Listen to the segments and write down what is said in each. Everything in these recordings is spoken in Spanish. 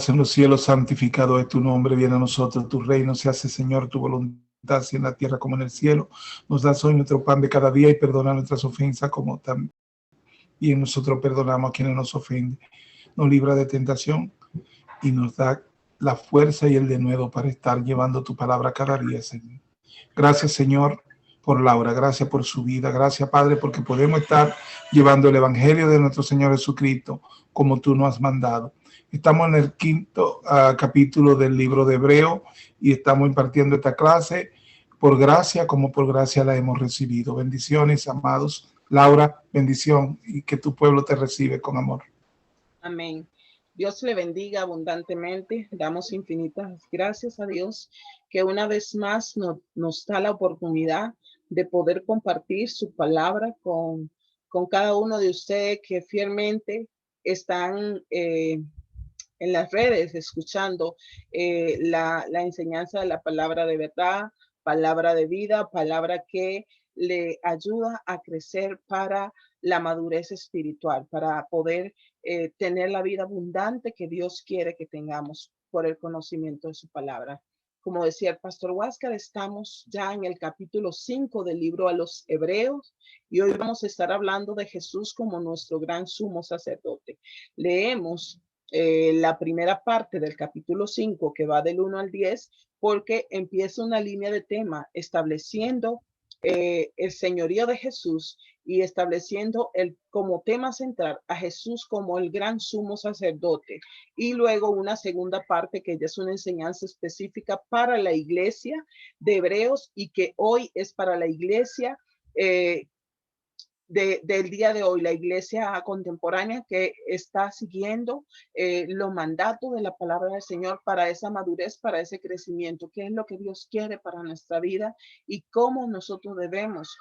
estás en los cielos, santificado es tu nombre, viene a nosotros tu reino, se hace, Señor, tu voluntad, así en la tierra como en el cielo. Nos das hoy nuestro pan de cada día y perdona nuestras ofensas como también nosotros perdonamos a quienes nos ofenden. Nos libra de tentación y nos da la fuerza y el denuedo para estar llevando tu palabra cada día, Señor. Gracias, Señor, por Laura, gracias por su vida, gracias, Padre, porque podemos estar llevando el Evangelio de nuestro Señor Jesucristo como tú nos has mandado. Estamos en el quinto capítulo del libro de Hebreo y estamos impartiendo esta clase por gracia, como por gracia la hemos recibido. Bendiciones, amados. Laura, bendición y que tu pueblo te recibe con amor. Amén. Dios le bendiga abundantemente. Damos infinitas gracias a Dios que una vez más nos da la oportunidad de poder compartir su palabra con cada uno de ustedes que fielmente están en las redes escuchando la enseñanza de la palabra de verdad, palabra de vida, palabra que le ayuda a crecer para la madurez espiritual, para poder tener la vida abundante que Dios quiere que tengamos por el conocimiento de su palabra. Como decía el pastor Huáscar, estamos ya en el capítulo 5 del libro a los Hebreos y hoy vamos a estar hablando de Jesús como nuestro gran sumo sacerdote. Leemos la primera parte del capítulo 5 que va del 1 al 10 porque empieza una línea de tema estableciendo el señorío de Jesús y estableciendo como tema central a Jesús como el gran sumo sacerdote. Y luego una segunda parte que ya es una enseñanza específica para la iglesia de Hebreos y que hoy es para la iglesia del día de hoy, la iglesia contemporánea que está siguiendo los mandatos de la palabra del Señor para esa madurez, para ese crecimiento, qué es lo que Dios quiere para nuestra vida y cómo nosotros debemos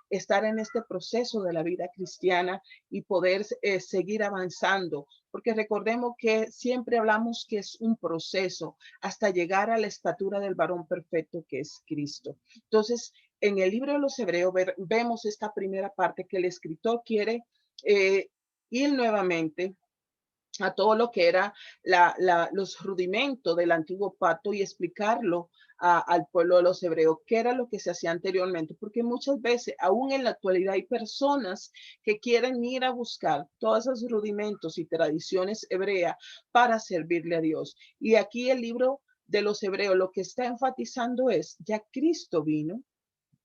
estar en este proceso de la vida cristiana y poder seguir avanzando. Porque recordemos que siempre hablamos que es un proceso hasta llegar a la estatura del varón perfecto que es Cristo. Entonces, en el libro de los Hebreos vemos esta primera parte que el escritor quiere ir nuevamente a todo lo que era los rudimentos del antiguo pacto y explicarlo al pueblo de los hebreos, qué era lo que se hacía anteriormente, porque muchas veces, aún en la actualidad, hay personas que quieren ir a buscar todos esos rudimentos y tradiciones hebreas para servirle a Dios. Y aquí el libro de los hebreos lo que está enfatizando es, ya Cristo vino,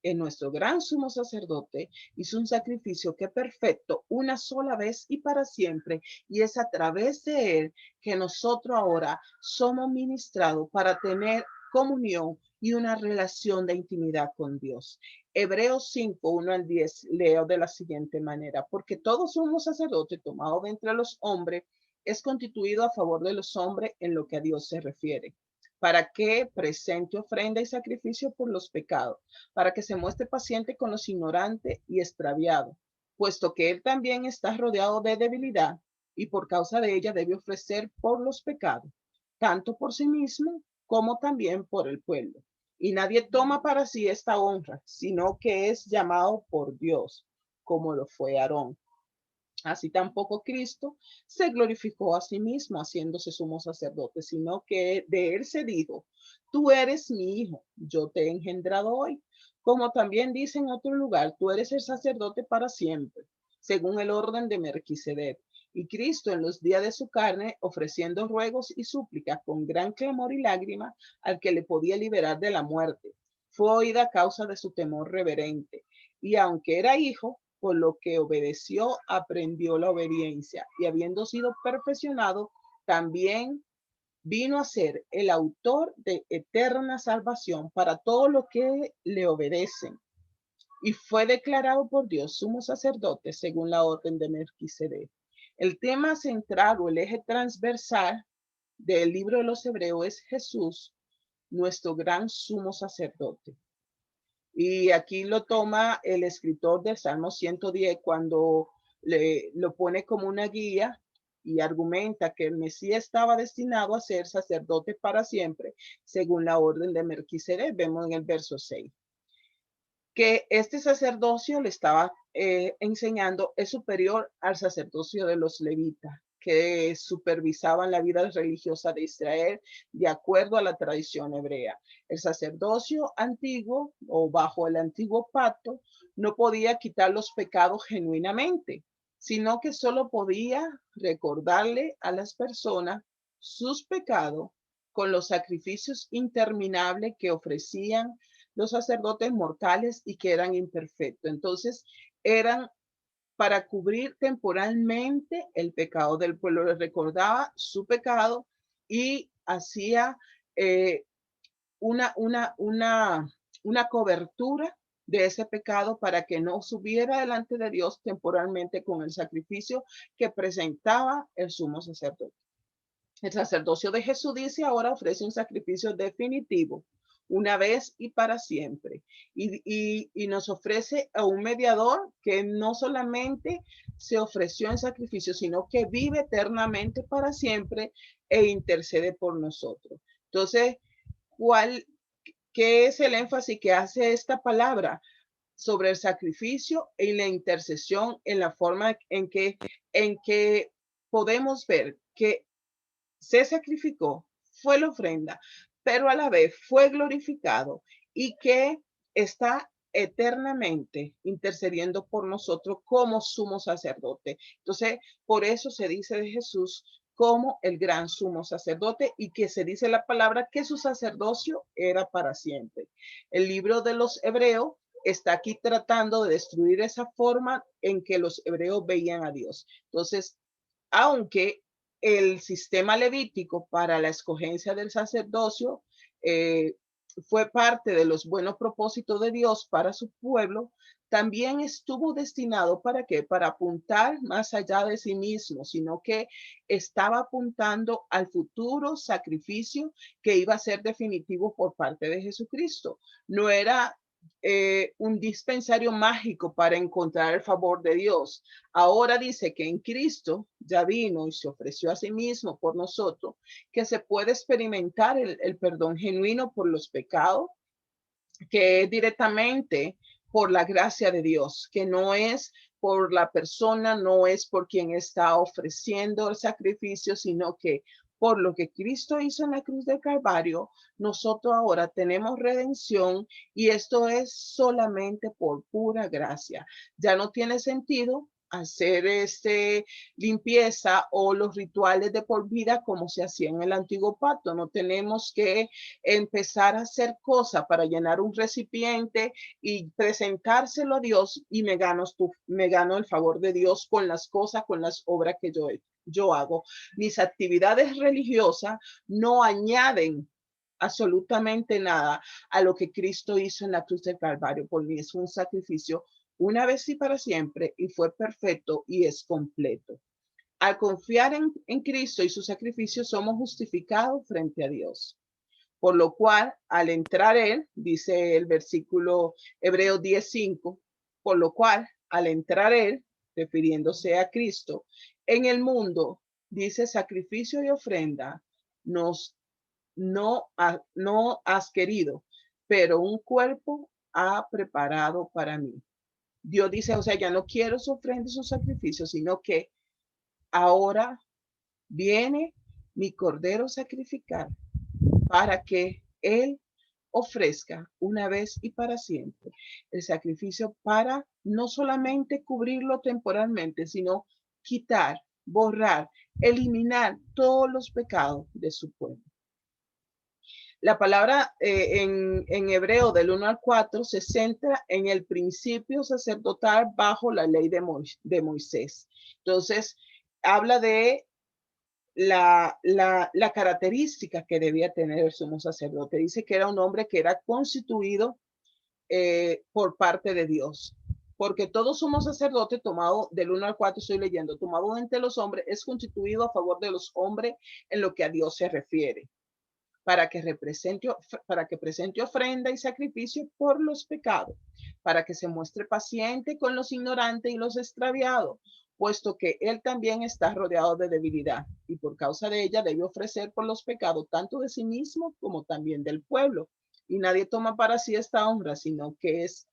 en nuestro gran sumo sacerdote, hizo un sacrificio que es perfecto una sola vez y para siempre, y es a través de él que nosotros ahora somos ministrados para tener comunión y una relación de intimidad con Dios. Hebreos 5, 1 al 10, leo de la siguiente manera, porque todo sumo sacerdote tomado de entre los hombres es constituido a favor de los hombres en lo que a Dios se refiere, para que presente ofrenda y sacrificio por los pecados, para que se muestre paciente con los ignorantes y extraviados, puesto que él también está rodeado de debilidad y por causa de ella debe ofrecer por los pecados, tanto por sí mismo como también por el pueblo. Y nadie toma para sí esta honra, sino que es llamado por Dios, como lo fue Aarón. Así tampoco Cristo se glorificó a sí mismo haciéndose sumo sacerdote, sino que de él se dijo, tú eres mi hijo, yo te he engendrado hoy. Como también dice en otro lugar, tú eres el sacerdote para siempre, según el orden de Melquisedec. Y Cristo en los días de su carne, ofreciendo ruegos y súplicas con gran clamor y lágrima al que le podía liberar de la muerte, fue oída a causa de su temor reverente. Y aunque era hijo, por lo que obedeció, aprendió la obediencia y habiendo sido perfeccionado, también vino a ser el autor de eterna salvación para todos los que le obedecen. Y fue declarado por Dios sumo sacerdote según la orden de Melquisedec. El tema central o el eje transversal del libro de los Hebreos es Jesús, nuestro gran sumo sacerdote. Y aquí lo toma el escritor del Salmo 110 cuando lo pone como una guía y argumenta que el Mesías estaba destinado a ser sacerdote para siempre, según la orden de Melquisedec. Vemos en el verso 6 que este sacerdocio le estaba enseñando es superior al sacerdocio de los levitas, que supervisaban la vida religiosa de Israel de acuerdo a la tradición hebrea. El sacerdocio antiguo o bajo el antiguo pacto no podía quitar los pecados genuinamente, sino que solo podía recordarle a las personas sus pecados con los sacrificios interminables que ofrecían los sacerdotes mortales y que eran imperfectos. Entonces, eran para cubrir temporalmente el pecado del pueblo. Les recordaba su pecado y hacía eh, una, una, una, una cobertura de ese pecado para que no subiera delante de Dios temporalmente con el sacrificio que presentaba el sumo sacerdote. El sacerdocio de Jesús dice ahora ofrece un sacrificio definitivo, una vez y para siempre. Y nos ofrece a un mediador que no solamente se ofreció en sacrificio, sino que vive eternamente para siempre e intercede por nosotros. Entonces, ¿qué es el énfasis que hace esta palabra sobre el sacrificio y la intercesión en la forma en que podemos ver que se sacrificó, fue la ofrenda, pero a la vez fue glorificado y que está eternamente intercediendo por nosotros como sumo sacerdote? Entonces, por eso se dice de Jesús como el gran sumo sacerdote y que se dice la palabra que su sacerdocio era para siempre. El libro de los Hebreos está aquí tratando de destruir esa forma en que los hebreos veían a Dios. Entonces, aunque el sistema levítico para la escogencia del sacerdocio fue parte de los buenos propósitos de Dios para su pueblo, también estuvo destinado para qué? Para apuntar más allá de sí mismo, sino que estaba apuntando al futuro sacrificio que iba a ser definitivo por parte de Jesucristo. No era un dispensario mágico para encontrar el favor de Dios. Ahora dice que en Cristo ya vino y se ofreció a sí mismo por nosotros, que se puede experimentar el perdón genuino por los pecados, que es directamente por la gracia de Dios, que no es por la persona, no es por quien está ofreciendo el sacrificio, sino que por lo que Cristo hizo en la cruz del Calvario, nosotros ahora tenemos redención y esto es solamente por pura gracia. Ya no tiene sentido hacer limpieza o los rituales de por vida como se hacía en el antiguo pacto. No tenemos que empezar a hacer cosas para llenar un recipiente y presentárselo a Dios y me gano el favor de Dios con las cosas, con las obras que yo hago. Mis actividades religiosas no añaden absolutamente nada a lo que Cristo hizo en la cruz del Calvario. Por mí es un sacrificio una vez y para siempre y fue perfecto y es completo. Al confiar en Cristo y su sacrificio somos justificados frente a Dios. Por lo cual, al entrar él, dice el versículo Hebreos 10:5, por lo cual, al entrar él, refiriéndose a Cristo, en el mundo, dice sacrificio y ofrenda, no has querido, pero un cuerpo ha preparado para mí. Dios dice, o sea, ya no quiero su ofrenda y su sacrificio, sino que ahora viene mi cordero sacrificar para que Él ofrezca una vez y para siempre el sacrificio para no solamente cubrirlo temporalmente, sino quitar, borrar, eliminar todos los pecados de su pueblo. La palabra en hebreo del 1 al 4 se centra en el principio sacerdotal bajo la ley de Moisés. Entonces, habla de la característica que debía tener el sumo sacerdote. Dice que era un hombre que era constituido por parte de Dios. Porque todo sumo sacerdote tomado del 1 al 4, estoy leyendo, tomado entre los hombres, es constituido a favor de los hombres en lo que a Dios se refiere, para que presente ofrenda y sacrificio por los pecados, para que se muestre paciente con los ignorantes y los extraviados, puesto que él también está rodeado de debilidad y por causa de ella debe ofrecer por los pecados tanto de sí mismo como también del pueblo. Y nadie toma para sí esta honra, sino que es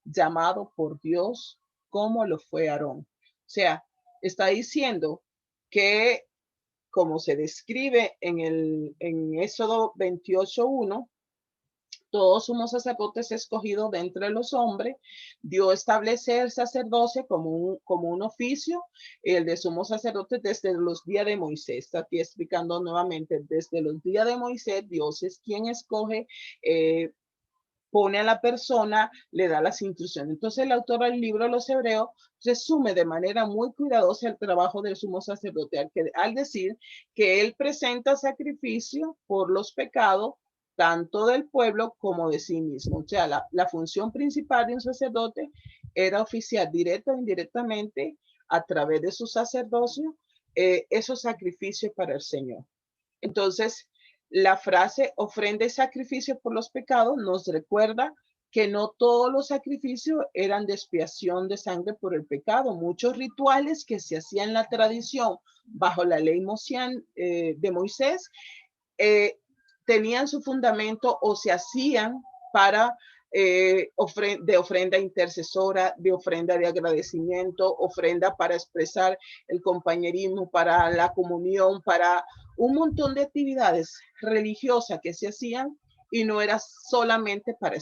llamado por Dios como lo fue Aarón. O sea, está diciendo que, como se describe en Éxodo 28:1, todo sumo sacerdote es escogido de entre los hombres. Dios establece el sacerdocio como un oficio, el de sumo sacerdote desde los días de Moisés. Está aquí explicando nuevamente, desde los días de Moisés, Dios es quien escoge, pone a la persona, le da las instrucciones. Entonces el autor del libro de los Hebreos resume de manera muy cuidadosa el trabajo del sumo sacerdote al decir que él presenta sacrificio por los pecados tanto del pueblo como de sí mismo. O sea, la función principal de un sacerdote era oficiar directa o indirectamente a través de su sacerdocio esos sacrificios para el Señor. Entonces, la frase ofrenda y sacrificio por los pecados nos recuerda que no todos los sacrificios eran de expiación de sangre por el pecado. Muchos rituales que se hacían en la tradición bajo la ley de Moisés tenían su fundamento o se hacían para de ofrenda intercesora, de ofrenda de agradecimiento, ofrenda para expresar el compañerismo, para la comunión, para un montón de actividades religiosas que se hacían y no era solamente para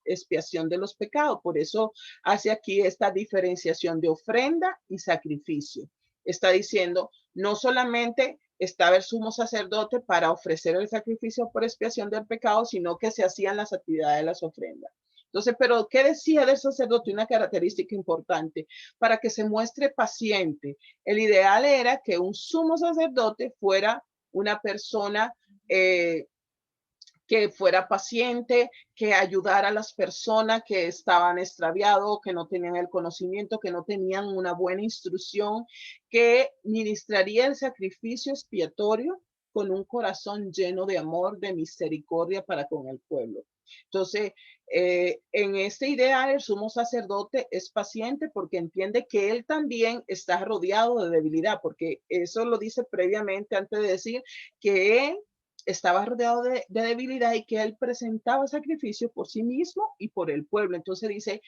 expiación de los pecados. Por eso hace aquí esta diferenciación de ofrenda y sacrificio. Está diciendo, no solamente estaba el sumo sacerdote para ofrecer el sacrificio por expiación del pecado, sino que se hacían las actividades de las ofrendas. Entonces, pero ¿qué decía del sacerdote? Una característica importante, para que se muestre paciente. El ideal era que un sumo sacerdote fuera una persona que fuera paciente, que ayudara a las personas que estaban extraviados, que no tenían el conocimiento, que no tenían una buena instrucción, que ministraría el sacrificio expiatorio con un corazón lleno de amor, de misericordia para con el pueblo. Entonces, en este ideal, el sumo sacerdote es paciente porque entiende que él también está rodeado de debilidad, porque eso lo dice previamente antes de decir que él estaba rodeado de debilidad y que él presentaba sacrificio por sí mismo y por el pueblo. Entonces dice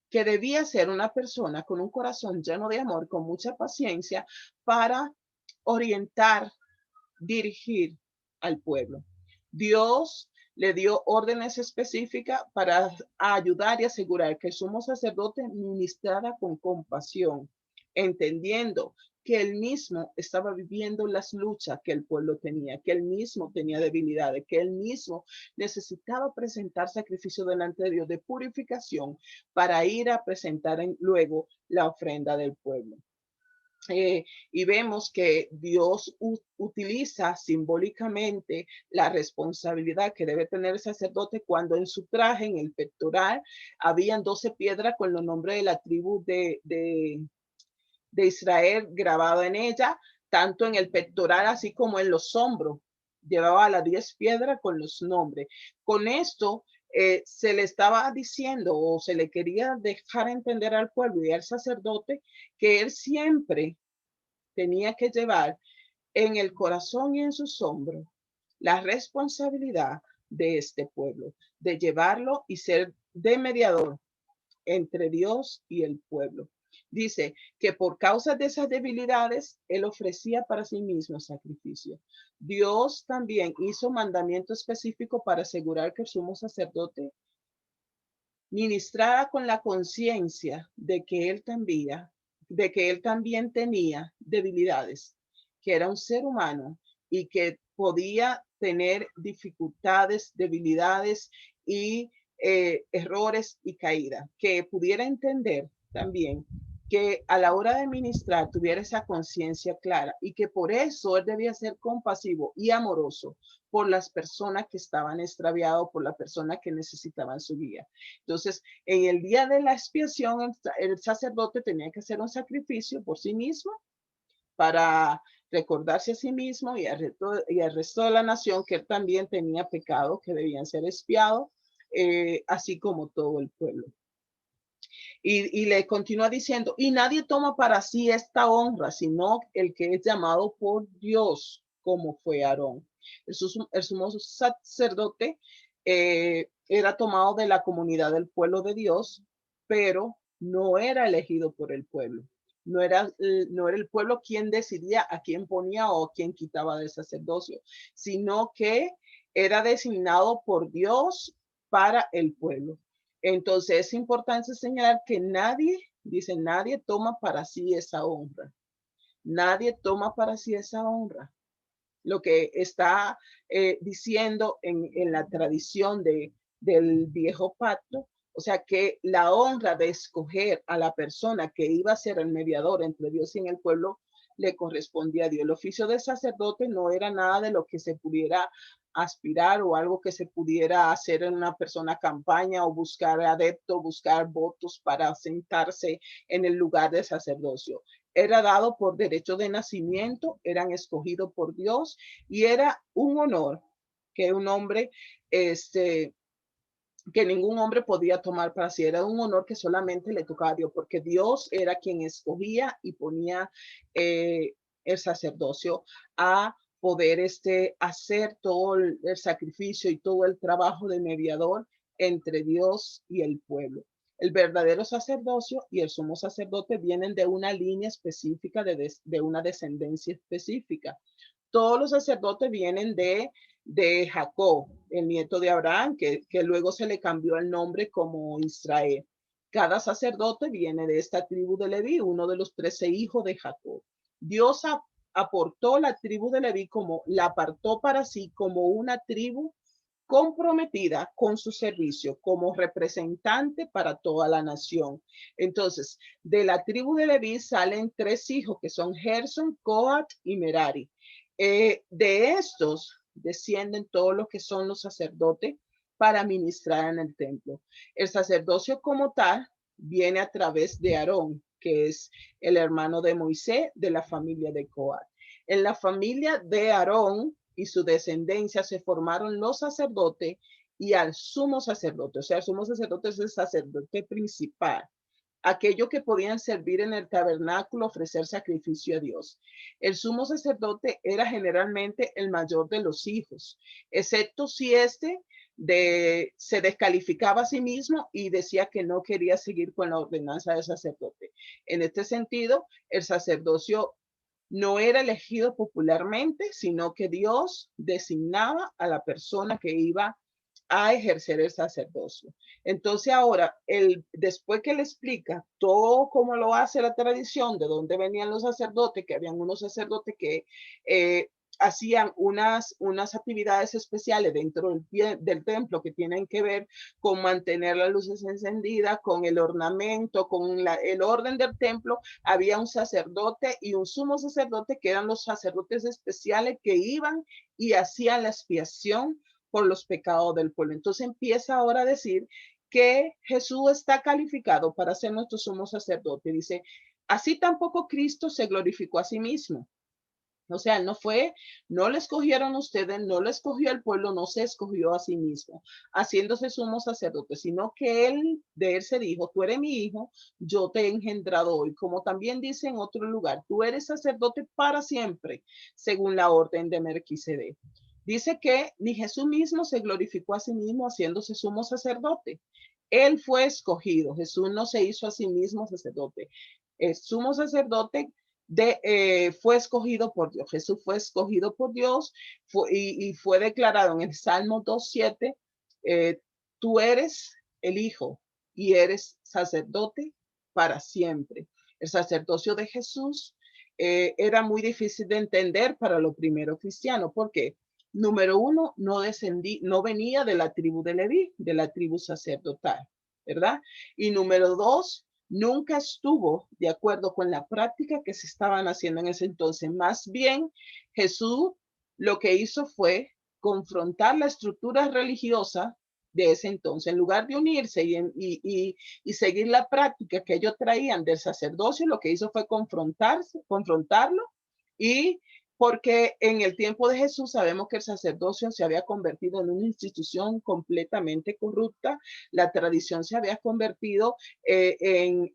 que debía ser una persona con un corazón lleno de amor, con mucha paciencia para orientar, dirigir al pueblo. Dios le dio órdenes específicas para ayudar y asegurar que el sumo sacerdote ministrara con compasión, entendiendo que él mismo estaba viviendo las luchas que el pueblo tenía, que él mismo tenía debilidades, que él mismo necesitaba presentar sacrificio delante de Dios de purificación para ir a presentar luego la ofrenda del pueblo. Y vemos que Dios utiliza simbólicamente la responsabilidad que debe tener el sacerdote cuando en su traje, en el pectoral, habían 12 piedras con los nombres de la tribu de Israel grabado en ella, tanto en el pectoral así como en los hombros. Llevaba las 10 piedras con los nombres. Con esto se le estaba diciendo o se le quería dejar entender al pueblo y al sacerdote que él siempre tenía que llevar en el corazón y en sus hombros la responsabilidad de este pueblo, de llevarlo y ser de mediador entre Dios y el pueblo. Dice que por causa de esas debilidades, él ofrecía para sí mismo sacrificio. Dios también hizo mandamiento específico para asegurar que el sumo sacerdote ministrara con la conciencia de que él también tenía debilidades, que era un ser humano y que podía tener dificultades, debilidades y errores y caídas, que pudiera entender también que a la hora de ministrar tuviera esa conciencia clara y que por eso él debía ser compasivo y amoroso por las personas que estaban extraviadas, por las personas que necesitaban su guía. Entonces, en el día de la expiación, el sacerdote tenía que hacer un sacrificio por sí mismo para recordarse a sí mismo y al resto de la nación que él también tenía pecados que debían ser expiados, así como todo el pueblo. Y le continúa diciendo, y nadie toma para sí esta honra, sino el que es llamado por Dios, como fue Aarón. El sumo sacerdote era tomado de la comunidad del pueblo de Dios, pero no era elegido por el pueblo. No era el pueblo quien decidía a quién ponía o quién quitaba del sacerdocio, sino que era designado por Dios para el pueblo. Entonces es importante señalar que nadie, dice, nadie toma para sí esa honra. Nadie toma para sí esa honra. Lo que está diciendo en la tradición del viejo pacto, o sea que la honra de escoger a la persona que iba a ser el mediador entre Dios y en el pueblo le correspondía a Dios. El oficio de sacerdote no era nada de lo que se pudiera aspirar o algo que se pudiera hacer en una persona campaña o buscar adeptos, buscar votos para sentarse en el lugar de sacerdocio. Era dado por derecho de nacimiento, eran escogidos por Dios y era un honor que un hombre, que ningún hombre podía tomar para sí. Era un honor que solamente le tocaba a Dios, porque Dios era quien escogía y ponía el sacerdocio a poder hacer todo el sacrificio y todo el trabajo de mediador entre Dios y el pueblo. El verdadero sacerdocio y el sumo sacerdote vienen de una línea específica, de una descendencia específica. Todos los sacerdotes vienen de Jacob, el nieto de Abraham, que luego se le cambió el nombre como Israel. Cada sacerdote viene de esta tribu de Leví, uno de los 13 hijos de Jacob. Dios aportó la tribu de Leví la apartó para sí como una tribu comprometida con su servicio como representante para toda la nación. Entonces, de la tribu de Leví salen 3 hijos que son Gerson, Coat y Merari. De estos descienden todos los que son los sacerdotes para ministrar en el templo. El sacerdocio como tal viene a través de Aarón, que es el hermano de Moisés de la familia de Coat. En la familia de Aarón y su descendencia se formaron los sacerdotes y al sumo sacerdote. O sea, el sumo sacerdote es el sacerdote principal, aquellos que podían servir en el tabernáculo, ofrecer sacrificio a Dios. El sumo sacerdote era generalmente el mayor de los hijos, excepto si se descalificaba a sí mismo y decía que no quería seguir con la ordenanza del sacerdote. En este sentido, el sacerdocio no era elegido popularmente, sino que Dios designaba a la persona que iba a ejercer el sacerdocio. Entonces ahora, después que le explica todo cómo lo hace la tradición, de dónde venían los sacerdotes, que habían unos sacerdotes que hacían unas actividades especiales dentro del templo que tienen que ver con mantener las luces encendidas, con el ornamento, con el orden del templo. Había un sacerdote y un sumo sacerdote que eran los sacerdotes especiales que iban y hacían la expiación por los pecados del pueblo. Entonces empieza ahora a decir que Jesús está calificado para ser nuestro sumo sacerdote. Dice, así tampoco Cristo se glorificó a sí mismo. O sea, no le escogieron ustedes, no le escogió el pueblo, no se escogió a sí mismo, haciéndose sumo sacerdote, sino que de él se dijo, tú eres mi hijo, yo te he engendrado hoy. Como también dice en otro lugar, tú eres sacerdote para siempre, según la orden de Melquisedec. Dice que ni Jesús mismo se glorificó a sí mismo haciéndose sumo sacerdote. Él fue escogido. Jesús no se hizo a sí mismo sacerdote. El sumo sacerdote fue escogido por Dios. Jesús fue escogido por Dios y fue declarado en el Salmo 2:7, tú eres el Hijo y eres sacerdote para siempre. El sacerdocio de Jesús era muy difícil de entender para los primeros cristianos. ¿Por qué? Número uno, no venía de la tribu de Leví, de la tribu sacerdotal, ¿verdad? Y número dos, nunca estuvo de acuerdo con la práctica que se estaban haciendo en ese entonces. Más bien, Jesús lo que hizo fue confrontar la estructura religiosa de ese entonces. En lugar de unirse y seguir la práctica que ellos traían del sacerdocio, lo que hizo fue confrontarlo y porque en el tiempo de Jesús sabemos que el sacerdocio se había convertido en una institución completamente corrupta, la tradición se había convertido en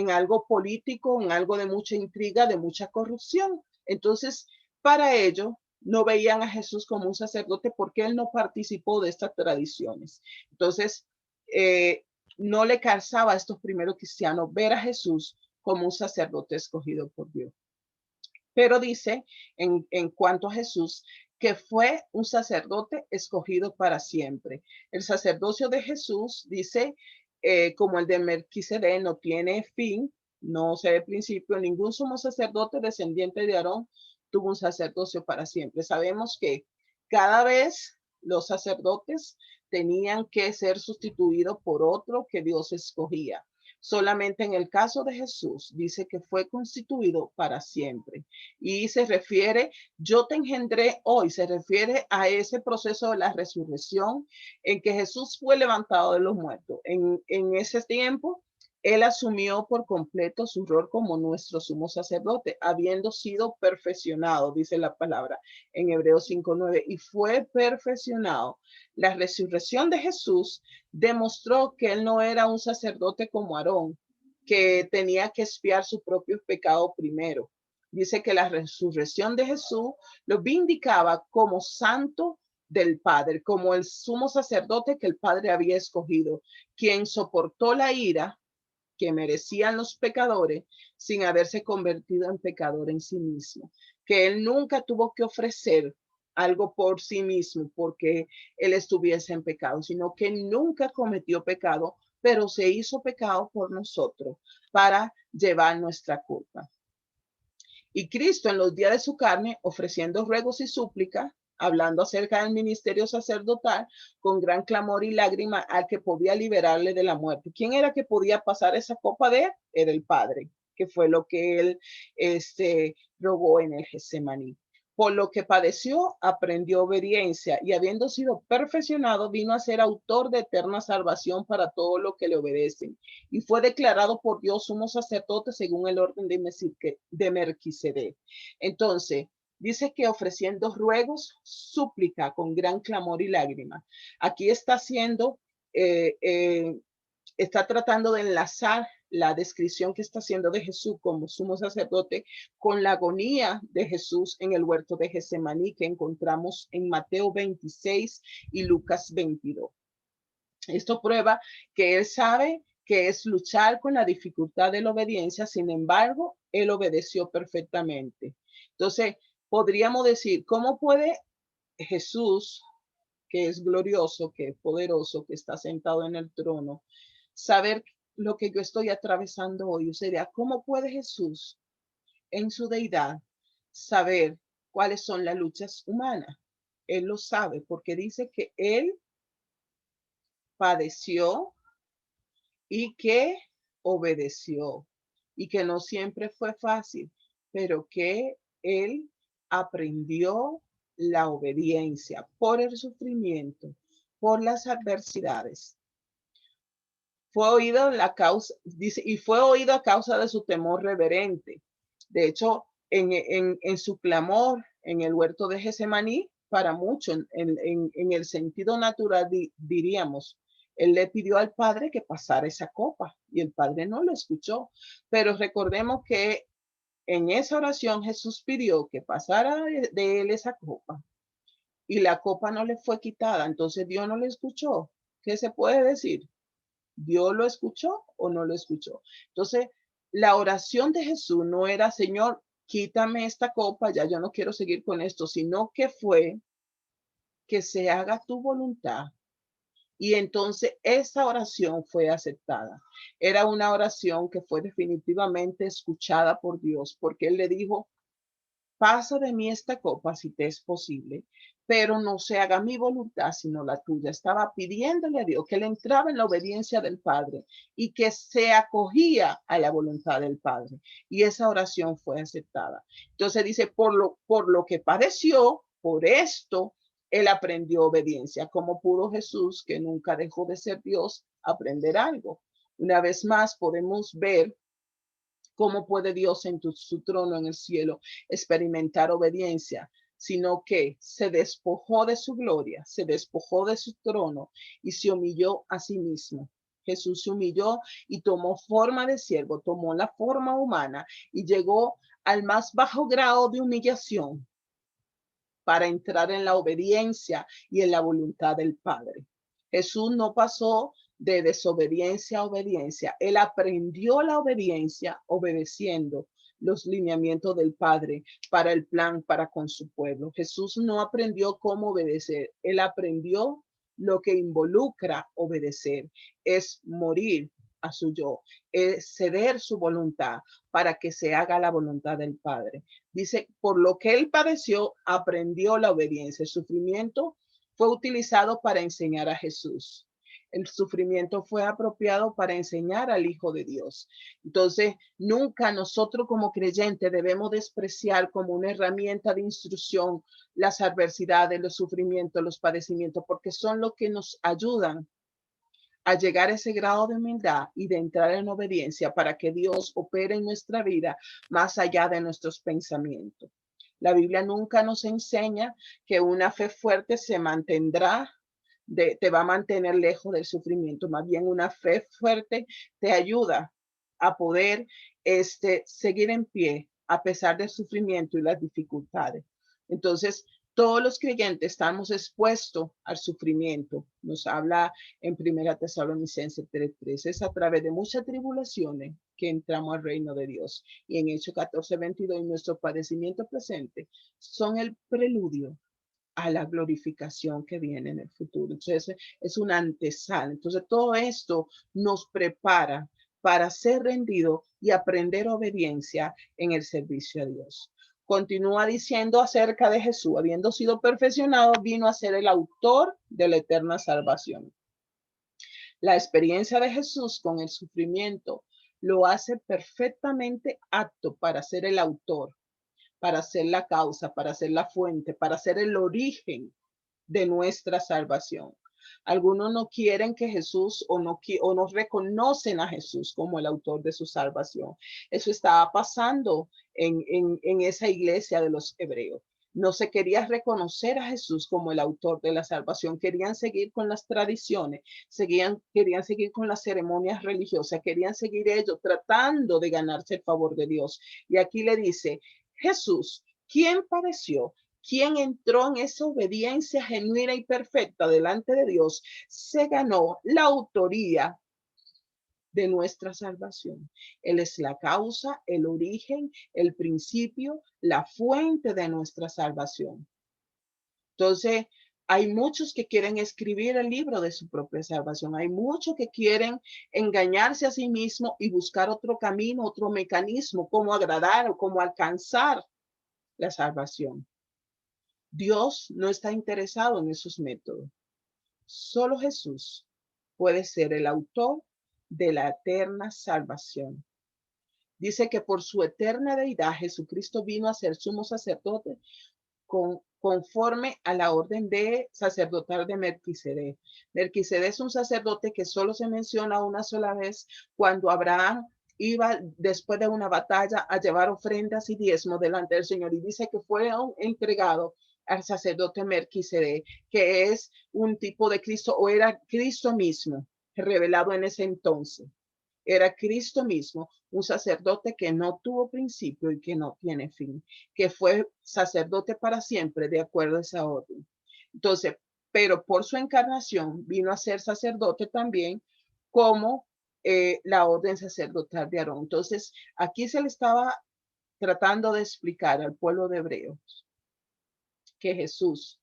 algo político, en algo de mucha intriga, de mucha corrupción. Entonces, para ello, no veían a Jesús como un sacerdote porque él no participó de estas tradiciones. Entonces, no le calzaba a estos primeros cristianos ver a Jesús como un sacerdote escogido por Dios. Pero dice en cuanto a Jesús, que fue un sacerdote escogido para siempre. El sacerdocio de Jesús, dice, como el de Melquisedec, no tiene fin, no se ve principio. Ningún sumo sacerdote descendiente de Aarón tuvo un sacerdocio para siempre. Sabemos que cada vez los sacerdotes tenían que ser sustituidos por otro que Dios escogía. Solamente en el caso de Jesús dice que fue constituido para siempre. Y se refiere, yo te engendré hoy, se refiere a ese proceso de la resurrección en que Jesús fue levantado de los muertos. En ese tiempo, él asumió por completo su rol como nuestro sumo sacerdote, habiendo sido perfeccionado, dice la palabra en Hebreos 5:9, y fue perfeccionado. La resurrección de Jesús demostró que él no era un sacerdote como Aarón, que tenía que expiar su propio pecado primero. Dice que la resurrección de Jesús lo vindicaba como santo del Padre, como el sumo sacerdote que el Padre había escogido, quien soportó la ira que merecían los pecadores sin haberse convertido en pecador en sí mismo, que él nunca tuvo que ofrecer algo por sí mismo porque él estuviese en pecado, sino que nunca cometió pecado, pero se hizo pecado por nosotros para llevar nuestra culpa. Y Cristo en los días de su carne, ofreciendo ruegos y súplicas, hablando acerca del ministerio sacerdotal, con gran clamor y lágrima al que podía liberarle de la muerte. ¿Quién era que podía pasar esa copa de él? Era el Padre, que fue lo que él rogó en el Getsemaní. Por lo que padeció, aprendió obediencia y habiendo sido perfeccionado, vino a ser autor de eterna salvación para todos los que le obedecen. Y fue declarado por Dios sumo sacerdote según el orden de Melquisedec. Entonces, dice que ofreciendo ruegos, súplica con gran clamor y lágrima. Aquí está haciendo, está tratando de enlazar la descripción que está haciendo de Jesús como sumo sacerdote con la agonía de Jesús en el huerto de Getsemaní que encontramos en Mateo 26 y Lucas 22. Esto prueba que él sabe que es luchar con la dificultad de la obediencia, sin embargo, él obedeció perfectamente. Entonces, podríamos decir, ¿cómo puede Jesús, que es glorioso, que es poderoso, que está sentado en el trono, saber lo que yo estoy atravesando hoy? O sea, ¿cómo puede Jesús en su deidad saber cuáles son las luchas humanas? Él lo sabe porque dice que él padeció y que obedeció y que no siempre fue fácil, pero que él aprendió la obediencia por el sufrimiento, por las adversidades. Fue oído la causa, dice, y fue oído a causa de su temor reverente. De hecho, en su clamor en el huerto de Getsemaní, para muchos, en el sentido natural diríamos, él le pidió al Padre que pasara esa copa y el Padre no lo escuchó. Pero recordemos que en esa oración Jesús pidió que pasara de él esa copa y la copa no le fue quitada. Entonces Dios no le escuchó. ¿Qué se puede decir? ¿Dios lo escuchó o no lo escuchó? Entonces, la oración de Jesús no era, Señor, quítame esta copa, ya yo no quiero seguir con esto, sino que fue que se haga tu voluntad. Y entonces esa oración fue aceptada. Era una oración que fue definitivamente escuchada por Dios, porque Él le dijo, pasa de mí esta copa si te es posible, pero no se haga mi voluntad sino la tuya. Estaba pidiéndole a Dios que él entraba en la obediencia del Padre y que se acogía a la voluntad del Padre. Y esa oración fue aceptada. Entonces dice, por lo que padeció, por esto, él aprendió obediencia. ¿Cómo pudo Jesús, que nunca dejó de ser Dios, aprender algo? Una vez más podemos ver cómo puede Dios en su trono en el cielo experimentar obediencia, sino que se despojó de su gloria, se despojó de su trono y se humilló a sí mismo. Jesús se humilló y tomó forma de siervo, tomó la forma humana y llegó al más bajo grado de humillación para entrar en la obediencia y en la voluntad del Padre. Jesús no pasó de desobediencia a obediencia. Él aprendió la obediencia obedeciendo los lineamientos del Padre para el plan para con su pueblo. Jesús no aprendió cómo obedecer, él aprendió lo que involucra obedecer, es morir a su yo, es ceder su voluntad para que se haga la voluntad del Padre. Dice, por lo que él padeció, aprendió la obediencia. El sufrimiento fue utilizado para enseñar a Jesús. El sufrimiento fue apropiado para enseñar al Hijo de Dios. Entonces, nunca nosotros como creyentes debemos despreciar como una herramienta de instrucción las adversidades, los sufrimientos, los padecimientos, porque son los que nos ayudan a llegar a ese grado de humildad y de entrar en obediencia para que Dios opere en nuestra vida más allá de nuestros pensamientos. La Biblia nunca nos enseña que una fe fuerte se mantendrá, te va a mantener lejos del sufrimiento. Más bien una fe fuerte te ayuda a poder seguir en pie a pesar del sufrimiento y las dificultades. Entonces, todos los creyentes estamos expuestos al sufrimiento. Nos habla en 1 Tesalonicenses 3:3. Es a través de muchas tribulaciones que entramos al reino de Dios. Y en Hechos 14:22, nuestro padecimiento presente son el preludio a la glorificación que viene en el futuro. Entonces, es una antesala. Entonces, todo esto nos prepara para ser rendido y aprender obediencia en el servicio a Dios. Continúa diciendo acerca de Jesús, habiendo sido perfeccionado, vino a ser el autor de la eterna salvación. La experiencia de Jesús con el sufrimiento lo hace perfectamente apto para ser el autor, para ser la causa, para ser la fuente, para ser el origen de nuestra salvación. Algunos no quieren que Jesús o no reconocen a Jesús como el autor de su salvación. Eso estaba pasando en esa iglesia de los hebreos. No se quería reconocer a Jesús como el autor de la salvación. Querían seguir con las tradiciones, querían seguir con las ceremonias religiosas, querían seguir ellos tratando de ganarse el favor de Dios. Y aquí le dice, Jesús, ¿quién padeció? Quien entró en esa obediencia genuina y perfecta delante de Dios, se ganó la autoría de nuestra salvación. Él es la causa, el origen, el principio, la fuente de nuestra salvación. Entonces, hay muchos que quieren escribir el libro de su propia salvación. Hay muchos que quieren engañarse a sí mismos y buscar otro camino, otro mecanismo, cómo agradar o cómo alcanzar la salvación. Dios no está interesado en esos métodos. Solo Jesús puede ser el autor de la eterna salvación. Dice que por su eterna deidad Jesucristo vino a ser sumo sacerdote conforme a la orden de sacerdotal de Melquisedec. Melquisedec es un sacerdote que solo se menciona una sola vez cuando Abraham iba después de una batalla a llevar ofrendas y diezmos delante del Señor y dice que fue entregado al sacerdote Melquisedec, que es un tipo de Cristo o era Cristo mismo revelado en ese entonces. Era Cristo mismo, un sacerdote que no tuvo principio y que no tiene fin, que fue sacerdote para siempre de acuerdo a esa orden. Entonces, pero por su encarnación vino a ser sacerdote también como la orden sacerdotal de Aarón. Entonces, aquí se le estaba tratando de explicar al pueblo de Hebreos que Jesús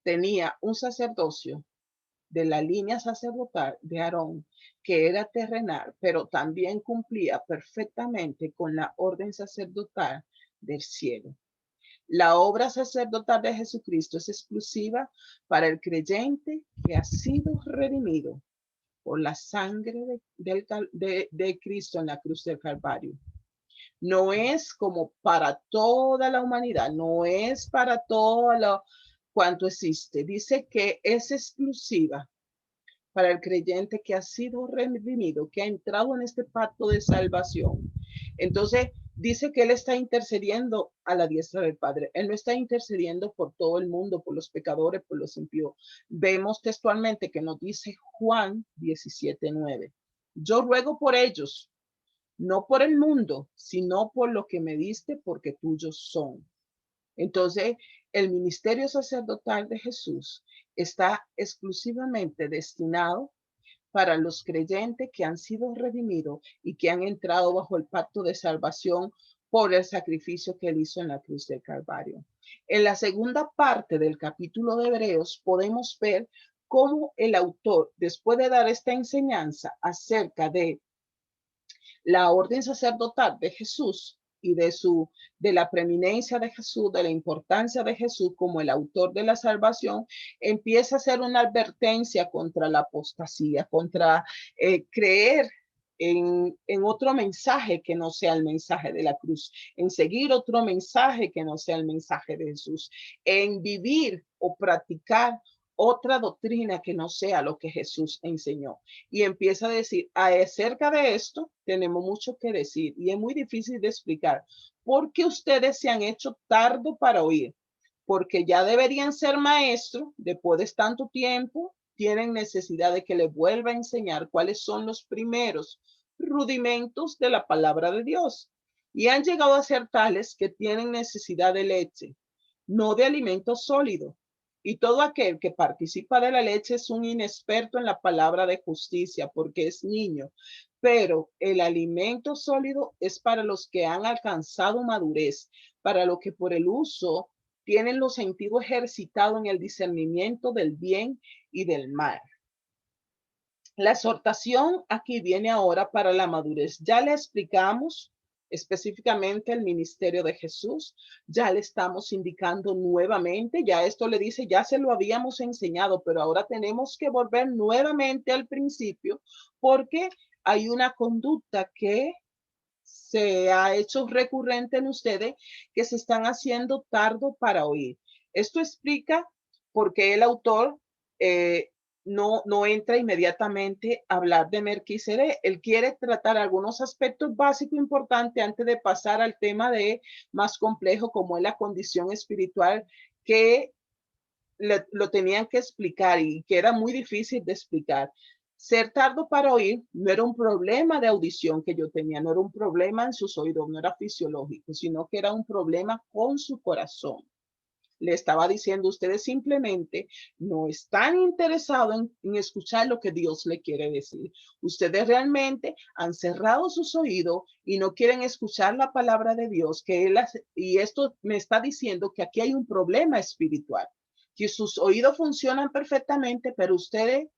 tenía un sacerdocio de la línea sacerdotal de Aarón, que era terrenal, pero también cumplía perfectamente con la orden sacerdotal del cielo. La obra sacerdotal de Jesucristo es exclusiva para el creyente que ha sido redimido por la sangre de Cristo en la cruz del Calvario. No es como para toda la humanidad, no es para todo lo cuanto existe. Dice que es exclusiva para el creyente que ha sido redimido, que ha entrado en este pacto de salvación. Entonces, dice que Él está intercediendo a la diestra del Padre. Él no está intercediendo por todo el mundo, por los pecadores, por los impíos. Vemos textualmente que nos dice Juan 17:9. Yo ruego por ellos, no por el mundo, sino por lo que me diste, porque tuyos son. Entonces, el ministerio sacerdotal de Jesús está exclusivamente destinado para los creyentes que han sido redimidos y que han entrado bajo el pacto de salvación por el sacrificio que él hizo en la cruz del Calvario. En la segunda parte del capítulo de Hebreos podemos ver cómo el autor, después de dar esta enseñanza acerca de la orden sacerdotal de Jesús y de la preeminencia de Jesús, de la importancia de Jesús como el autor de la salvación, empieza a hacer una advertencia contra la apostasía, contra creer en otro mensaje que no sea el mensaje de la cruz, en seguir otro mensaje que no sea el mensaje de Jesús, en vivir o practicar otra doctrina que no sea lo que Jesús enseñó. Y empieza a decir, acerca de esto tenemos mucho que decir y es muy difícil de explicar. ¿Por qué ustedes se han hecho tardo para oír? Porque ya deberían ser maestros después de tanto tiempo, tienen necesidad de que les vuelva a enseñar cuáles son los primeros rudimentos de la palabra de Dios. Y han llegado a ser tales que tienen necesidad de leche, no de alimento sólido. Y todo aquel que participa de la leche es un inexperto en la palabra de justicia porque es niño. Pero el alimento sólido es para los que han alcanzado madurez, para los que por el uso tienen los sentidos ejercitados en el discernimiento del bien y del mal. La exhortación aquí viene ahora para la madurez. Ya le explicamos específicamente el ministerio de Jesús, ya le estamos indicando nuevamente, ya esto le dice, ya se lo habíamos enseñado, pero ahora tenemos que volver nuevamente al principio porque hay una conducta que se ha hecho recurrente en ustedes que se están haciendo tardo para oír. Esto explica por qué el autor no entra inmediatamente a hablar de Melquisedec. Él quiere tratar algunos aspectos básicos importantes antes de pasar al tema de más complejo como es la condición espiritual que lo tenían que explicar y que era muy difícil de explicar. Ser tardo para oír no era un problema de audición que yo tenía, no era un problema en sus oídos, no era fisiológico, sino que era un problema con su corazón. Le estaba diciendo, ustedes simplemente no están interesados en escuchar lo que Dios le quiere decir. Ustedes realmente han cerrado sus oídos y no quieren escuchar la palabra de Dios, y esto me está diciendo que aquí hay un problema espiritual, que sus oídos funcionan perfectamente, pero ustedes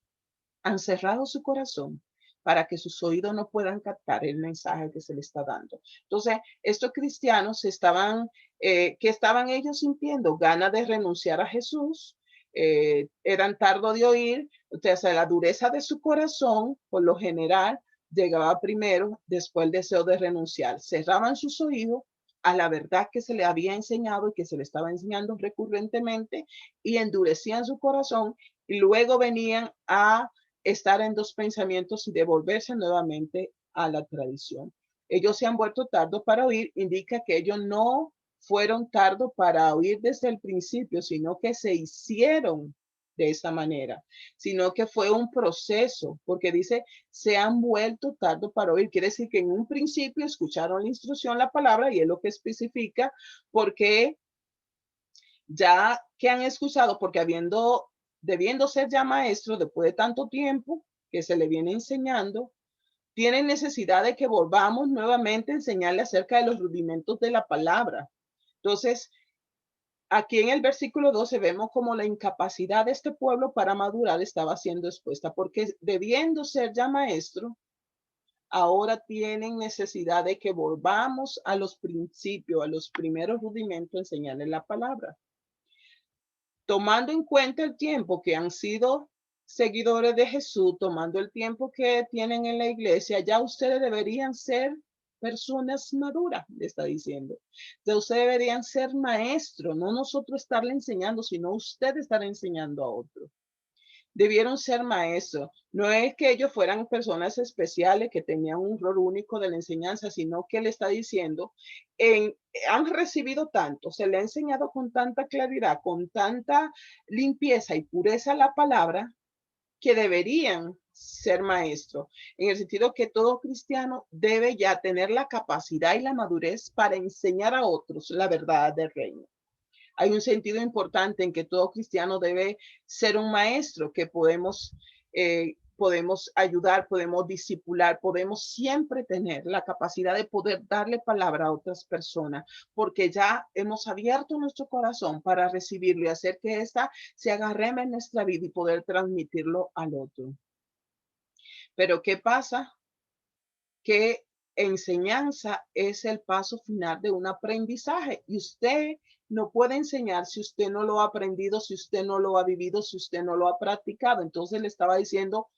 han cerrado su corazón para que sus oídos no puedan captar el mensaje que se le está dando. Entonces, estos cristianos ¿qué estaban ellos sintiendo? Ganas de renunciar a Jesús, eran tardo de oír, entonces la dureza de su corazón, por lo general, llegaba primero, después el deseo de renunciar. Cerraban sus oídos a la verdad que se le había enseñado y que se le estaba enseñando recurrentemente y endurecían su corazón y luego venían a estar en dos pensamientos y devolverse nuevamente a la tradición. Ellos se han vuelto tardos para oír, indica que ellos no fueron tardos para oír desde el principio, sino que se hicieron de esa manera, sino que fue un proceso, porque dice, se han vuelto tardos para oír. Quiere decir que en un principio escucharon la instrucción, la palabra, y es lo que especifica, porque ya que han escuchado, porque debiendo ser ya maestro después de tanto tiempo que se le viene enseñando, tienen necesidad de que volvamos nuevamente a enseñarle acerca de los rudimentos de la palabra. Entonces, aquí en el versículo 12 vemos como la incapacidad de este pueblo para madurar estaba siendo expuesta, porque debiendo ser ya maestro, ahora tienen necesidad de que volvamos a los principios, a los primeros rudimentos, enseñarles la palabra. Tomando en cuenta el tiempo que han sido seguidores de Jesús, tomando el tiempo que tienen en la iglesia, ya ustedes deberían ser personas maduras, le está diciendo. Ya ustedes deberían ser maestros, no nosotros estarle enseñando, sino usted estar enseñando a otros. Debieron ser maestros. No es que ellos fueran personas especiales que tenían un rol único de la enseñanza, sino que le está diciendo, han recibido tanto, se le ha enseñado con tanta claridad, con tanta limpieza y pureza la palabra, que deberían ser maestros, en el sentido que todo cristiano debe ya tener la capacidad y la madurez para enseñar a otros la verdad del reino. Hay un sentido importante en que todo cristiano debe ser un maestro, que podemos podemos ayudar, podemos discipular, podemos siempre tener la capacidad de poder darle palabra a otras personas, porque ya hemos abierto nuestro corazón para recibirlo y hacer que ésta se haga rema en nuestra vida y poder transmitirlo al otro. Pero ¿qué pasa? Que enseñanza es el paso final de un aprendizaje y usted no puede enseñar si usted no lo ha aprendido, si usted no lo ha vivido, si usted no lo ha practicado. Entonces le estaba diciendo,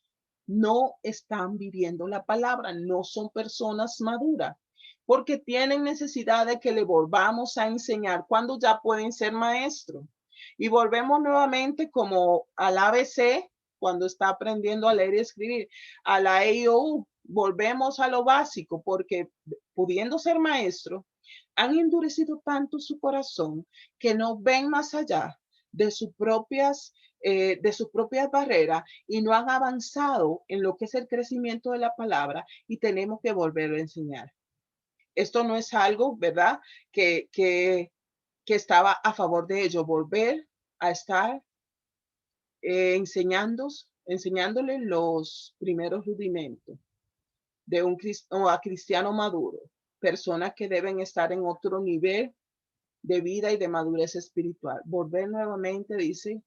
no están viviendo la palabra, no son personas maduras, porque tienen necesidad de que le volvamos a enseñar cuando ya pueden ser maestros. Y volvemos nuevamente como al ABC, cuando está aprendiendo a leer y escribir, a la E I O U, volvemos a lo básico, porque pudiendo ser maestro, han endurecido tanto su corazón que no ven más allá de sus propias barreras y no han avanzado en lo que es el crecimiento de la palabra y tenemos que volver a enseñar. Esto no es algo, ¿verdad? Que estaba a favor de ello, volver a estar enseñándole los primeros rudimentos de un cristiano maduro, personas que deben estar en otro nivel de vida y de madurez espiritual. Volver nuevamente, dice,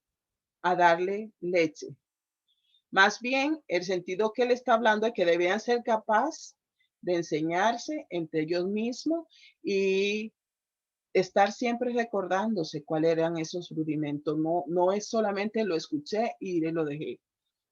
a darle leche. Más bien, el sentido que él está hablando es que debían ser capaces de enseñarse entre ellos mismos y estar siempre recordándose cuáles eran esos rudimentos. No es solamente lo escuché y lo dejé.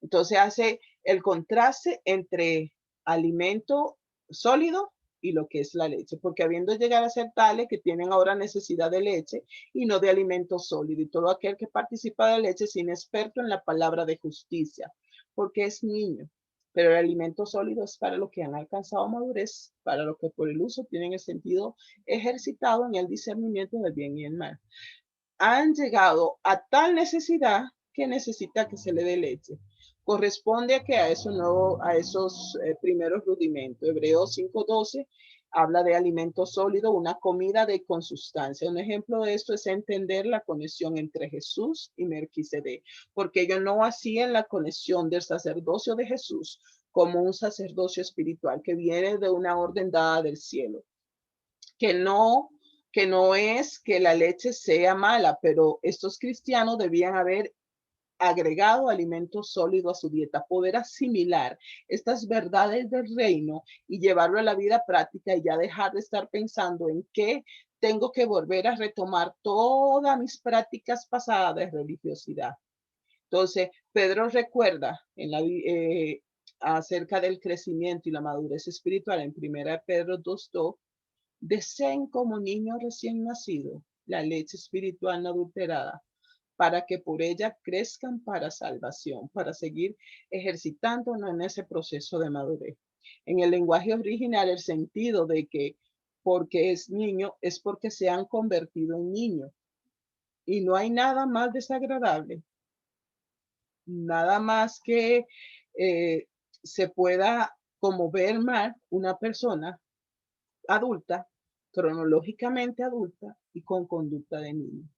Entonces hace el contraste entre alimento sólido y lo que es la leche, porque habiendo llegado a ser tales que tienen ahora necesidad de leche y no de alimento sólido, y todo aquel que participa de leche es inexperto en la palabra de justicia, porque es niño, pero el alimento sólido es para los que han alcanzado madurez, para los que por el uso tienen el sentido ejercitado en el discernimiento del bien y el mal. Han llegado a tal necesidad que necesita que se le dé leche. Corresponde a que a eso no, a esos primeros rudimentos. Hebreos 5:12 habla de alimento sólido, una comida de consustancia. Un ejemplo de esto es entender la conexión entre Jesús y Melquisedec, porque ellos no hacían la conexión del sacerdocio de Jesús como un sacerdocio espiritual que viene de una orden dada del cielo, que no es que la leche sea mala, pero estos cristianos debían haber agregado alimento sólido a su dieta, poder asimilar estas verdades del reino y llevarlo a la vida práctica y ya dejar de estar pensando en que tengo que volver a retomar todas mis prácticas pasadas de religiosidad. Entonces, Pedro recuerda acerca del crecimiento y la madurez espiritual en 1 Pedro 2:2, deseen como niño recién nacido la leche espiritual no adulterada, para que por ella crezcan para salvación, para seguir ejercitándonos en ese proceso de madurez. En el lenguaje original, el sentido de que porque es niño es porque se han convertido en niños. Y no hay nada más desagradable, nada más que se pueda como ver mal una persona adulta, cronológicamente adulta y con conducta de niño.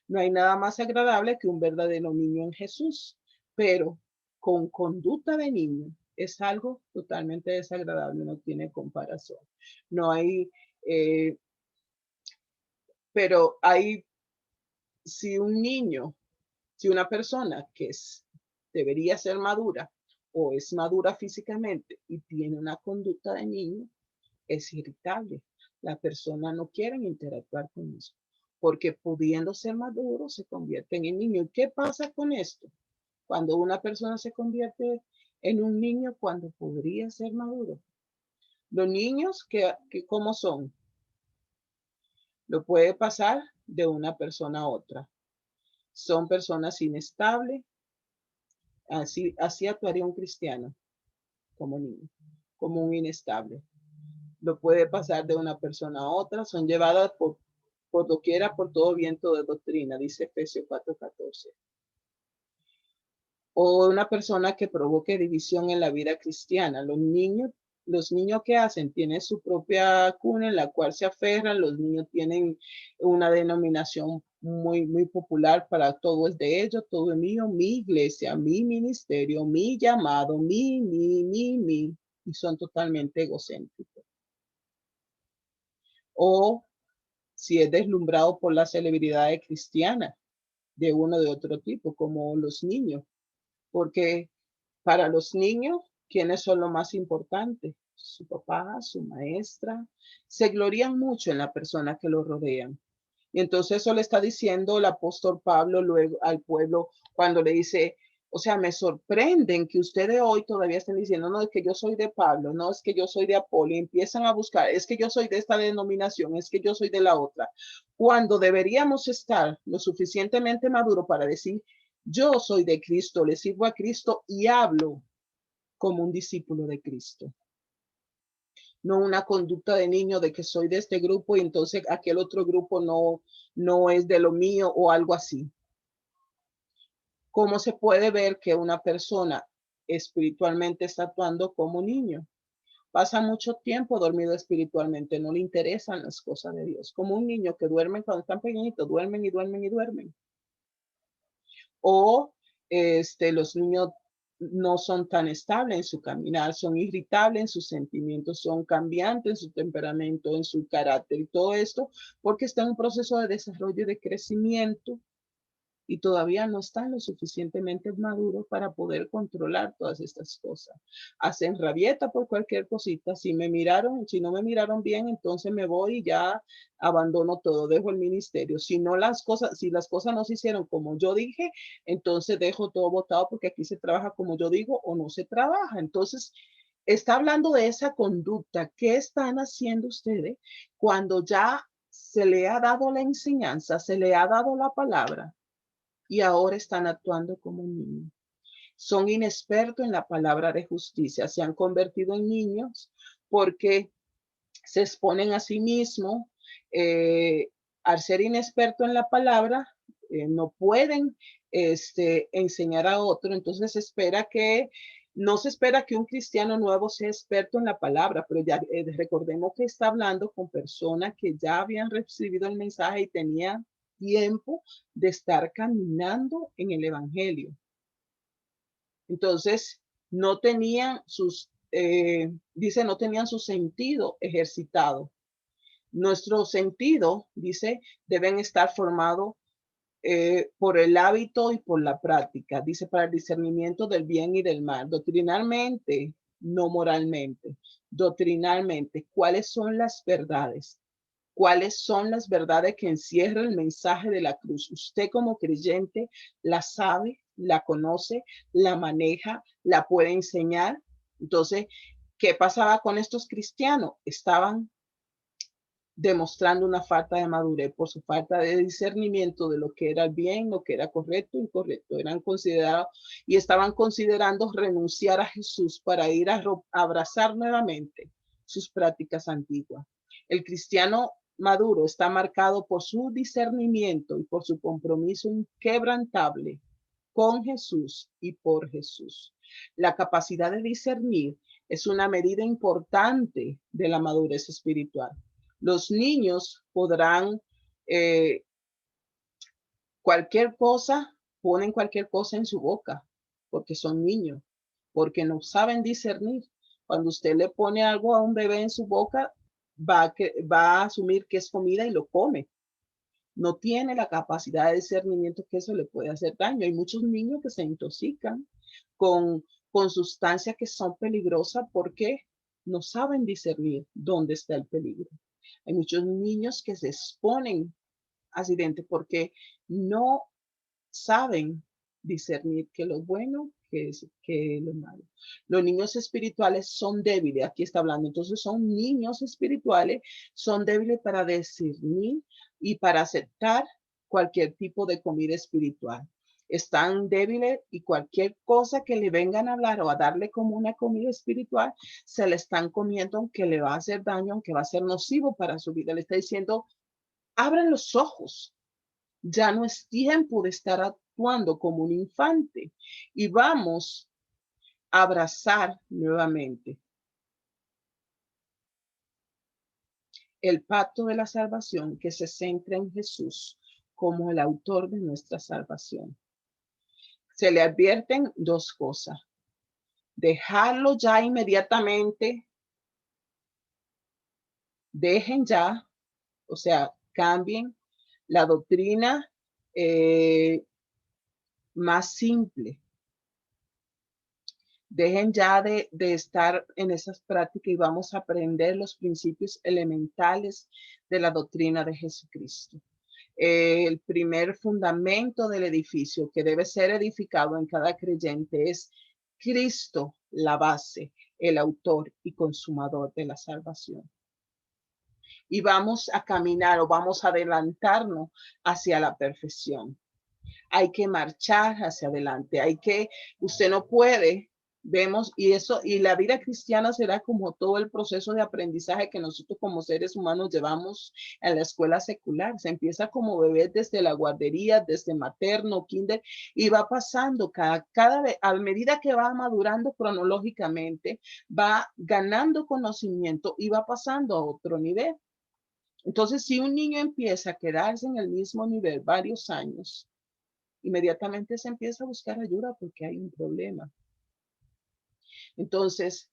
No hay nada más agradable que un verdadero niño en Jesús, pero con conducta de niño es algo totalmente desagradable, no tiene comparación. No hay, pero hay, si un niño, si una persona que debería ser madura o es madura físicamente y tiene una conducta de niño, es irritable. La persona no quiere interactuar con eso, porque pudiendo ser maduro se convierten en niños. ¿Qué pasa con esto? Cuando una persona se convierte en un niño cuando podría ser maduro. Los niños, ¿cómo son? Lo puede pasar de una persona a otra. Son personas inestables. Así actuaría un cristiano como niño, como un inestable. Lo puede pasar de una persona a otra, son llevadas por doquiera por todo viento de doctrina, dice Efesios 4:14. O una persona que provoque división en la vida cristiana. Los niños que hacen tienen su propia cuna en la cual se aferran, los niños tienen una denominación muy popular para todo es de ellos, todo es mío, mi iglesia, mi ministerio, mi llamado, mi, y son totalmente egocéntricos. O si es deslumbrado por las celebridades cristianas de uno de otro tipo, como los niños, porque para los niños, ¿quiénes son lo más importante? Su papá, su maestra, se glorían mucho en la persona que lo rodean. Y entonces eso le está diciendo el apóstol Pablo luego al pueblo cuando le dice, o sea, me sorprenden que ustedes hoy todavía estén diciendo, no, es que yo soy de Pablo, no, es que yo soy de Apolo, y empiezan a buscar, es que yo soy de esta denominación, es que yo soy de la otra, cuando deberíamos estar lo suficientemente maduro para decir, yo soy de Cristo, le sirvo a Cristo y hablo como un discípulo de Cristo. No una conducta de niño de que soy de este grupo y entonces aquel otro grupo no es de lo mío o algo así. ¿Cómo se puede ver que una persona espiritualmente está actuando como niño? Pasa mucho tiempo dormido espiritualmente, no le interesan las cosas de Dios, como un niño que duerme cuando están pequeñitos, duermen y duermen y duermen. O los niños no son tan estables en su caminar, son irritables en sus sentimientos, son cambiantes en su temperamento, en su carácter y todo esto porque está en un proceso de desarrollo y de crecimiento y todavía no están lo suficientemente maduros para poder controlar todas estas cosas. Hacen rabieta por cualquier cosita. Si no me miraron bien, entonces me voy y ya abandono todo, dejo el ministerio. Si las cosas no se hicieron como yo dije, entonces dejo todo botado porque aquí se trabaja como yo digo o no se trabaja. Entonces, está hablando de esa conducta. ¿Qué están haciendo ustedes cuando ya se le ha dado la enseñanza, se le ha dado la palabra? Y ahora están actuando como niños. Son inexpertos en la palabra de justicia, se han convertido en niños porque se exponen a sí mismos. Al ser inexperto en la palabra, no pueden enseñar a otro, entonces no se espera que un cristiano nuevo sea experto en la palabra, pero ya recordemos que está hablando con personas que ya habían recibido el mensaje y tenían tiempo de estar caminando en el evangelio. Entonces, no tenían no tenían su sentido ejercitado. Nuestro sentido, dice, deben estar formados por el hábito y por la práctica, dice, para el discernimiento del bien y del mal, doctrinalmente, no moralmente, doctrinalmente, ¿cuáles son las verdades? ¿Cuáles son las verdades que encierra el mensaje de la cruz? Usted como creyente la sabe, la conoce, la maneja, la puede enseñar. Entonces, ¿qué pasaba con estos cristianos? Estaban demostrando una falta de madurez por su falta de discernimiento de lo que era bien, lo que era correcto, incorrecto. Eran considerados y estaban considerando renunciar a Jesús para ir a abrazar nuevamente sus prácticas antiguas. El cristiano maduro está marcado por su discernimiento y por su compromiso inquebrantable con Jesús y por Jesús. La capacidad de discernir es una medida importante de la madurez espiritual. Los niños podrán ponen cualquier cosa en su boca, porque son niños, porque no saben discernir. Cuando usted le pone algo a un bebé en su boca, va a asumir que es comida y lo come. No tiene la capacidad de discernimiento que eso le puede hacer daño. Hay muchos niños que se intoxican con sustancias que son peligrosas porque no saben discernir dónde está el peligro. Hay muchos niños que se exponen a accidentes porque no saben discernir qué es lo bueno, qué es lo malo. Los niños espirituales son débiles, aquí está hablando, entonces son niños espirituales, son débiles para discernir y para aceptar cualquier tipo de comida espiritual. Están débiles y cualquier cosa que le vengan a hablar o a darle como una comida espiritual, se le están comiendo aunque le va a hacer daño, aunque va a ser nocivo para su vida. Le está diciendo, abran los ojos, ya no es tiempo de estar actuando como un infante y vamos a abrazar nuevamente el pacto de la salvación que se centra en Jesús como el autor de nuestra salvación. Se le advierten dos cosas. Dejarlo ya inmediatamente, dejen ya, o sea, cambien la doctrina más simple. Dejen ya de estar en esas prácticas y vamos a aprender los principios elementales de la doctrina de Jesucristo. El primer fundamento del edificio que debe ser edificado en cada creyente es Cristo, la base, el autor y consumador de la salvación. Y vamos a caminar o vamos a adelantarnos hacia la perfección. Hay que marchar hacia adelante. Usted no puede, vemos, y la vida cristiana será como todo el proceso de aprendizaje que nosotros como seres humanos llevamos en la escuela secular. Se empieza como bebé desde la guardería, desde materno, kinder, y va pasando cada vez, a medida que va madurando cronológicamente, va ganando conocimiento y va pasando a otro nivel. Entonces, si un niño empieza a quedarse en el mismo nivel varios años, inmediatamente se empieza a buscar ayuda porque hay un problema. Entonces,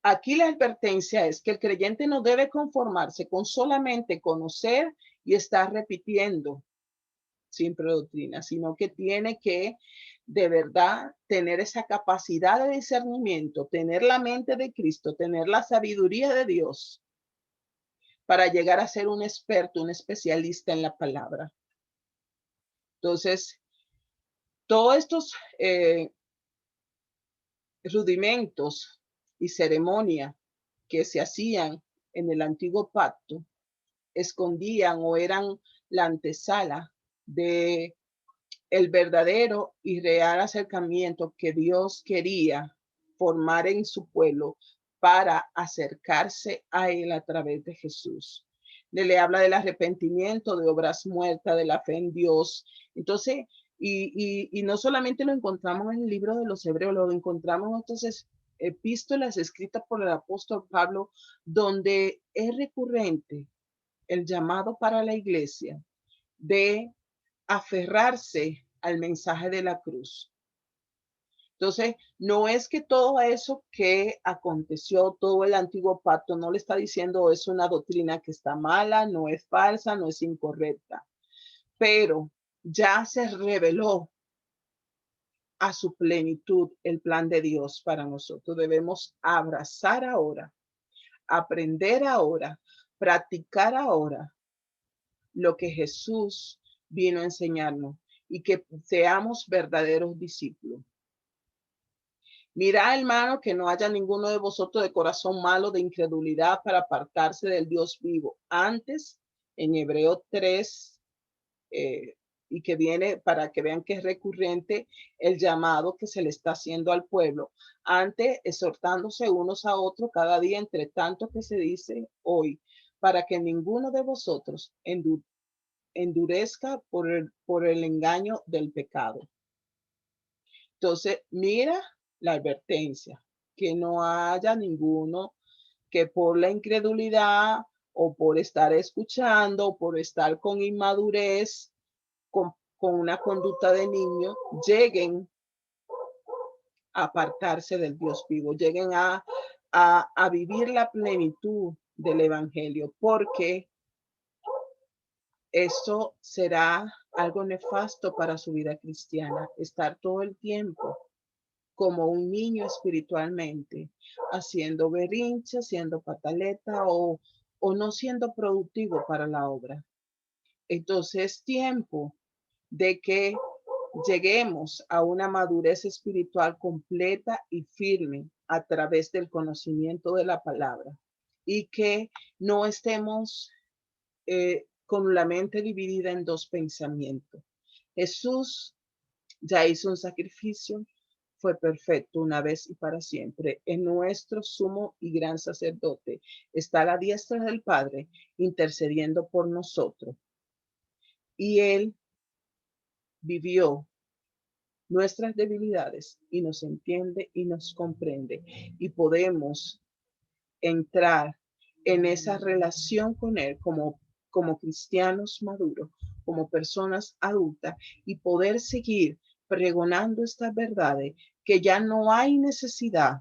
aquí la advertencia es que el creyente no debe conformarse con solamente conocer y estar repitiendo siempre doctrina, sino que tiene que de verdad tener esa capacidad de discernimiento, tener la mente de Cristo, tener la sabiduría de Dios para llegar a ser un experto, un especialista en la palabra. Entonces, todos estos rudimentos y ceremonia que se hacían en el antiguo pacto escondían o eran la antesala de el verdadero y real acercamiento que Dios quería formar en su pueblo para acercarse a él a través de Jesús. Le habla del arrepentimiento, de obras muertas, de la fe en Dios. Entonces, y no solamente lo encontramos en el libro de los Hebreos, lo encontramos en otras epístolas escritas por el apóstol Pablo, donde es recurrente el llamado para la iglesia de aferrarse al mensaje de la cruz. Entonces, no es que todo eso que aconteció, todo el antiguo pacto, no le está diciendo es una doctrina que está mala, no es falsa, no es incorrecta, pero ya se reveló a su plenitud el plan de Dios para nosotros. Debemos abrazar ahora, aprender ahora, practicar ahora lo que Jesús vino a enseñarnos y que seamos verdaderos discípulos. Mirad, hermano, que no haya ninguno de vosotros de corazón malo, de incredulidad, para apartarse del Dios vivo. Antes, en Hebreo 3, y que viene para que vean que es recurrente el llamado que se le está haciendo al pueblo. Antes, exhortándose unos a otros cada día, entre tanto que se dice hoy, para que ninguno de vosotros endurezca por el engaño del pecado. Entonces, mira la advertencia, que no haya ninguno que por la incredulidad o por estar escuchando, o por estar con inmadurez, con una conducta de niño, lleguen a apartarse del Dios vivo, lleguen a vivir la plenitud del evangelio, porque esto será algo nefasto para su vida cristiana, estar todo el tiempo como un niño espiritualmente, haciendo berrinche, haciendo pataleta o no siendo productivo para la obra. Entonces es tiempo de que lleguemos a una madurez espiritual completa y firme a través del conocimiento de la palabra y que no estemos con la mente dividida en dos pensamientos. Jesús ya hizo un sacrificio, fue perfecto una vez y para siempre. En nuestro sumo y gran sacerdote está a la diestra del Padre intercediendo por nosotros. Y Él vivió nuestras debilidades y nos entiende y nos comprende. Y podemos entrar en esa relación con Él como como cristianos maduros, como personas adultas, y poder seguir pregonando estas verdades, que ya no hay necesidad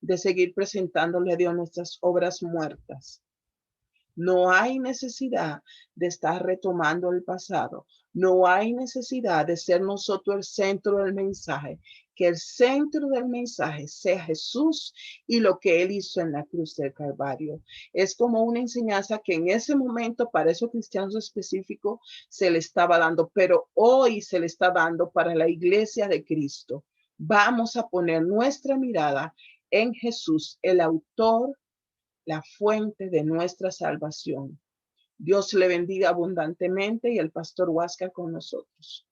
de seguir presentándole a Dios nuestras obras muertas. No hay necesidad de estar retomando el pasado. No hay necesidad de ser nosotros el centro del mensaje. Que el centro del mensaje sea Jesús y lo que Él hizo en la cruz del Calvario. Es como una enseñanza que en ese momento para esos cristianos específicos se le estaba dando, pero hoy se le está dando para la iglesia de Cristo. Vamos a poner nuestra mirada en Jesús, el autor, la fuente de nuestra salvación. Dios le bendiga abundantemente y el pastor Huáscar con nosotros.